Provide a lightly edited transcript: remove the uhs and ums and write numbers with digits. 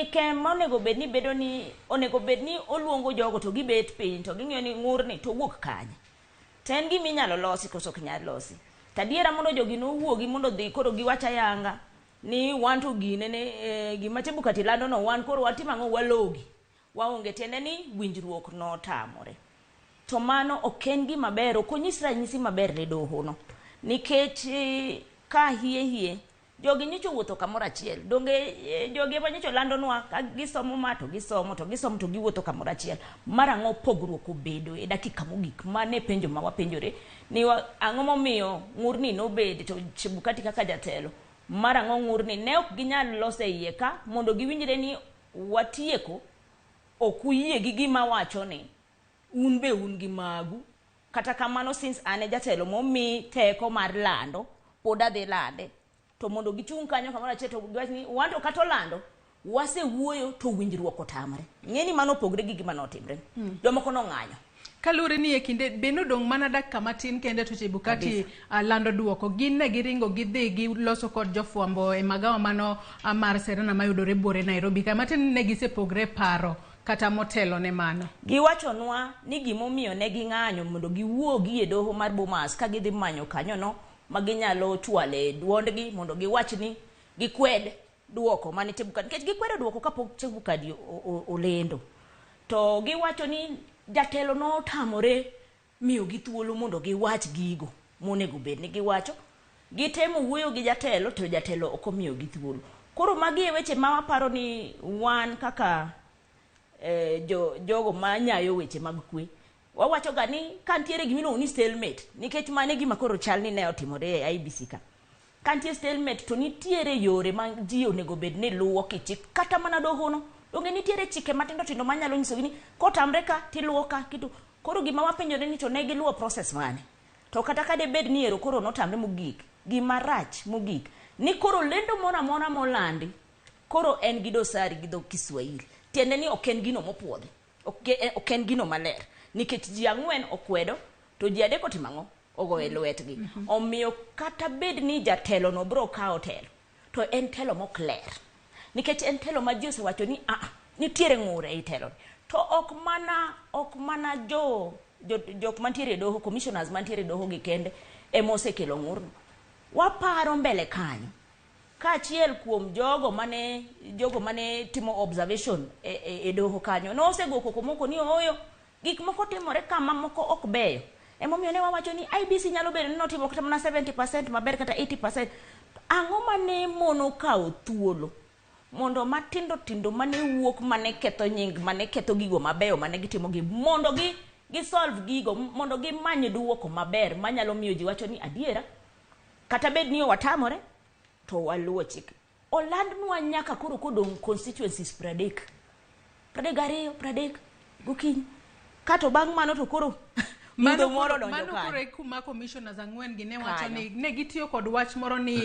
chike monego bedni bedo ni onego bedni oluongo jogo to gibet piny to ging'iyo ni ng'urni to wuok kanye. Ten gima inyalo losi koso ok nyal losi. Tadiera mondo jogi nowuogi mondo dhi koro giwacha yanga ni wan to gine ne gima Chebukati lando no wan koro watimo ang'o walogi. Waonge tiende ni winjruok no tamore. To mano ok en gima ber, ok onyis ranyisi maber ne doho no. Nikech ka hie jogi nyicho wuotho kamoro achiel. Donge jogi ema nyicho landonwa ka gisomo ma to gisomo to giwuotho kamoro achiel. Mar ang'o pogruok obedo e dakika mogik mane penjo ma wapenjore ni ang'o momiyo ng'urni nobed to Chebukati kaka jatelo. Mar ang'o ng'urni ne ok ginyal lose iye ka mondo giwinjre ni watieko ok uyie gi gima wacho ni un be un gi magu. Kata kamano since ane jatelo momi teko mar lando pod adhi lande to mondo gichung' kanyo kamoro achiel to giwacho ni wanto kata lando wasewuoyo to winjruok otamre. Ng'eni mano opogre gi gima notimre. Jomoko nong'anyo. Kalure ni e kinde beno dong mana dakika matin kende to Chebukati lando duoko gin ne giringo gidhi gi loso kod jofwambo e magawa mano mar Serena mayudore bore Nairobi kama tin ne gisepogre paro kata motelo ne mano. Giwachonwa ni gimomiyo ne ging'anyo mondo giwuogi e doho mar Bomas ka gidhi manyo kanyo no maginyalo chwale duondgi mondo giwach ni gikwed duoko mane Chebukati nikech gikwedo duoko kapok Chebukati olendo. To giwacho ni jatelo no tamore miyo gi thuolo mondo giwach gigo monego bed ni giwacho. Gitemo wuoyo gi jatelo to jatelo ok omiyo gi thuolo. Koro magi e weche ma waparo ni wan kaka jogo manyayo weche mag kwe wawacho ga ni kantiere gimino ni stalemate nikech mane gima koro chal ni ne otimore e IBC ka. Kantiere stalemate to nitiere yore ma ji onego bed ni luwo kichik kata mana doho no. Donge nitiere chike matindo tindo manyalo nyiso ni kotamre ka tiluwo ka kitu. Koro gima wapenjore ni to ne giluwo process mane. To kata ka de bed ni ero koro notamre mogik. Gima rach mogik ni koro lendo mora mora molandi koro en gi dosari gi dho Kiswahili. Tiende ni ok en gino mopuodhi. Ok en gino maler. Nikech ji ang'wen okwedo to ji adek otimo ang'o ogoyo lwetgi. Omiyo kata bed ni jatelo no bro kawo telo to en telo mok ler. Nikech en telo ma ji osewacho ni nitiere ng'ure e telo. To ok mana jok mantiere doho, commissioners mantiere doho gi kende emosekelo ng'urno. Waparo mbele kanyo kaachiel kuom jogo mane timo observation e doho kanyo no osego koko moko ni oyo gik moko timore kama moko ok beyo. Emomiyo ne wawacho ni IBC nyalo bedo ni notimo kata mana 70% maber kata 80%. Ang'o mane mono kawo thuolo mondo matindo tindo mane wuok mane ketho nying mane ketho gigo mabeyo mane gitimo gi mondo gi solve gigo mondo gimany duoko maber manyalo miyo ji wacho ni adiera kata bed ni watamore to waluwo chik. Olandnwa nyaka koro kodong constituencies 32 gokinyi kato bang' mano to koro mano kore kuma commissioners ang'wen gi ne wacho ni ne gitiyo kod wach moro ni